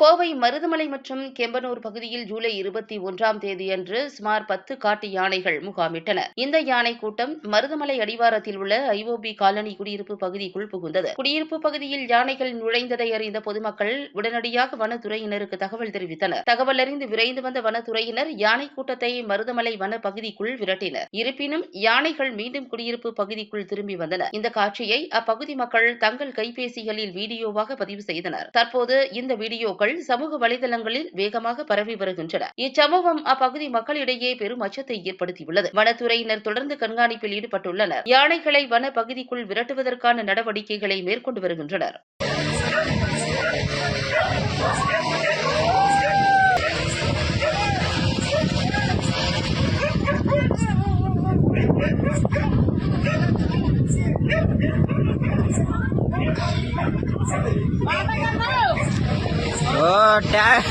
கோவை மருதமலை மற்றும் கெம்பனூர் பகுதியில் ஜூலை 21ஆம் தேதியன்று சுமார் 10 காட்டு யானைகள் முகாமிட்டன. இந்த யானை கூட்டம் மருதமலை அடிவாரத்தில் உள்ள ஐஓபி காலனி குடியிருப்பு பகுதிக்குள் புகுந்தது. குடியிருப்பு பகுதியில் யானைகள் நுழைந்ததை அறிந்த பொதுமக்கள் உடனடியாக வனத்துறையினருக்கு தகவல் தெரிவித்தனர். தகவல் அறிந்து விரைந்து வந்த வனத்துறையினர் யானை கூட்டத்தை மருதமலை வன பகுதிக்குள் விரட்டினர். இருப்பினும் யானைகள் மீண்டும் குடியிருப்பு பகுதிக்குள் திரும்பி வந்தன. இந்த காட்சியை அப்பகுதி மக்கள் தங்கள் கைபேசிகளில் வீடியோவாக பதிவு செய்தனர். தற்போது இந்த வீடியோக்கள் சமூக வலைதளங்களில் வேகமாக பரவி வருகின்றன. இச்சம்பவம் அப்பகுதி மக்களிடையே பெரும் அச்சத்தை ஏற்படுத்தியுள்ளது. வனத்துறையினர் தொடர்ந்து கண்காணிப்பில் ஈடுபட்டுள்ளனர். யானைகளை வன பகுதிக்குள் விரட்டுவதற்கான நடவடிக்கைகளை மேற்கொண்டு வருகின்றனர். Oh, dad.